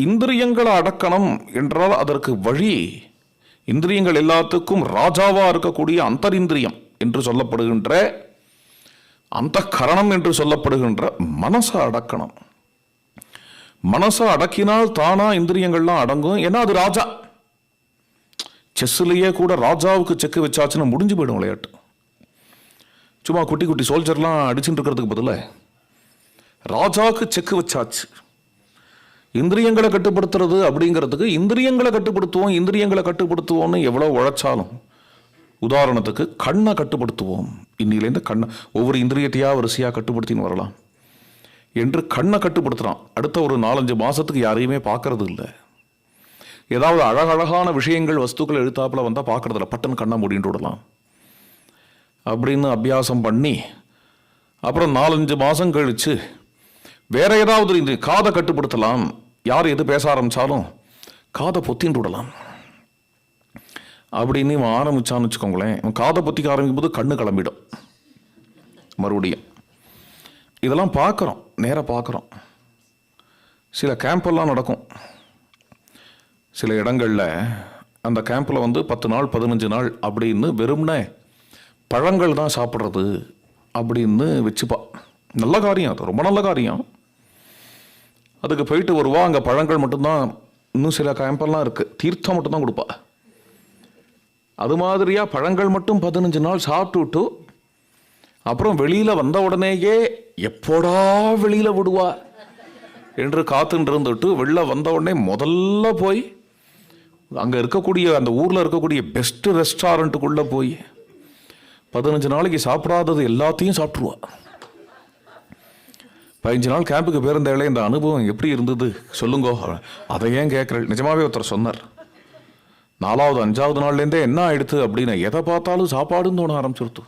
இந்திரியங்களை அடக்கணும் என்றால் அதற்கு வழி இந்திரியங்கள் எல்லாத்துக்கும் ராஜாவா இருக்கக்கூடிய அந்தரிந்திரியம் என்று சொல்லப்படுகின்ற அந்த கரணம் என்று சொல்லப்படுகின்ற மனசை அடக்கணும். மனசை அடக்கினால் தானா இந்திரியங்கள்லாம் அடங்கும். ஏன்னா அது ராஜா. செஸ்ஸுலேயே கூட ராஜாவுக்கு செக்கு வச்சாச்சுன்னு முடிஞ்சு போயிடும் விளையாட்டு. சும்மா குட்டி குட்டி சோல்ஜர்லாம் அடிச்சுட்டு இருக்கிறதுக்கு பதிலாக ராஜாவுக்கு செக்கு வச்சாச்சு. இந்திரியங்களை கட்டுப்படுத்துறது அப்படிங்கிறதுக்கு இந்திரியங்களை கட்டுப்படுத்துவோம்னு எவ்வளோ உழைச்சாலும், உதாரணத்துக்கு கண்ணை கட்டுப்படுத்துவோம், இன்னிலேருந்து கண்ணை ஒவ்வொரு இந்திரியத்தையாக வரிசையாக கட்டுப்படுத்தின்னு வரலாம் என்று கண்ணை கட்டுப்படுத்துகிறான். அடுத்த ஒரு 4-5 மாதத்துக்கு யாரையுமே பார்க்கறது இல்லை. ஏதாவது அழகழகான விஷயங்கள் வஸ்துக்கள் எழுத்தாப்பில் வந்தால் பார்க்கறதில்ல, பட்டன் கண்ணை மூடிட்டு விடலாம் அப்படின்னு அபியாசம் பண்ணி அப்புறம் 4-5 மாதம் கழித்து வேற ஏதாவது இந்த காதை கட்டுப்படுத்தலாம். யார் எது பேச ஆரம்பித்தாலும் காதை பொத்தின்னு விடலாம் அப்படின்னு இவன் ஆரம்பிச்சான்னு வச்சுக்கோங்களேன். இவன் காதை பொத்திக்க ஆரம்பிக்கும் போது கண்ணு கிளம்பிடும் மறுபடியும். இதெல்லாம் பார்க்குறோம், நேராக பார்க்குறோம். சில கேம்பெல்லாம் நடக்கும் சில இடங்களில். அந்த கேம்பில் 10 நாள் 15 நாள் அப்படின்னு வெறும்னே பழங்கள் தான் சாப்பிட்றது அப்படின்னு வச்சுப்பா. நல்ல காரியம், அது ரொம்ப நல்ல காரியம். அதுக்கு போயிட்டு வருவா. அங்கே பழங்கள் மட்டும்தான். இன்னும் சில கேம்பெல்லாம் இருக்குது, தீர்த்தம் மட்டும்தான் கொடுப்பா. அது மாதிரியாக பழங்கள் மட்டும் 15 நாள் சாப்பிட்டுட்டு அப்புறம் வெளியில் வந்த உடனேயே எப்போடா வெளியில் விடுவா என்று காத்துட்டு இருந்துட்டு வெளில வந்த உடனே முதல்ல போய் அங்கே இருக்கக்கூடிய அந்த ஊரில் இருக்கக்கூடிய பெஸ்ட் ரெஸ்டாரண்ட்டுக்குள்ளே போய் 15 நாளைக்கு சாப்பிடாதது எல்லாத்தையும் சாப்பிட்ருவா. 15 நாள் கேம்புக்கு பேருந்தாலே இந்த அனுபவம் எப்படி இருந்தது சொல்லுங்கோ. அதை ஏன் கேட்குறேன்? நிஜமாவே ஒருத்தர் சொன்னார், 4வது 5வது நாள்லேருந்தே என்ன ஆயிடுத்து அப்படின்னு எதை பார்த்தாலும் சாப்பாடுன்னு தோண ஆரம்பிச்சிருத்து.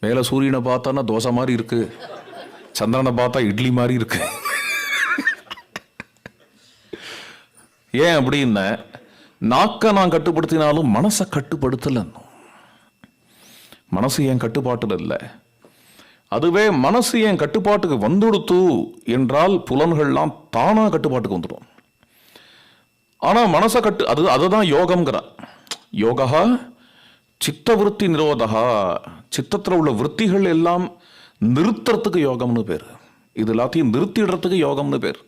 மேலே சூரியனை பார்த்தானா தோசை மாதிரி இருக்கு, சந்திரனை பார்த்தா இட்லி மாதிரி இருக்கு. ஏன் அப்படின்னா நாக்கை நான் கட்டுப்படுத்தினாலும் மனசை கட்டுப்படுத்தல. மனசு என் கட்டுப்பாட்டில் இல்லை. அதுவே மனசு என் கட்டுப்பாட்டுக்கு வந்துடுத்து என்றால் புலன்கள்லாம் தானா கட்டுப்பாட்டுக்கு வந்துடும். ஆனால் மனசை அதுதான் யோகம்ங்கிற. யோகா சித்த விருத்தி நிரோதகா. சித்தத்தில் உள்ள விருத்திகள் எல்லாம் நிறுத்துறதுக்கு யோகம்னு பேர். இது எல்லாத்தையும் நிறுத்திடுறதுக்கு யோகம்னு பேர்.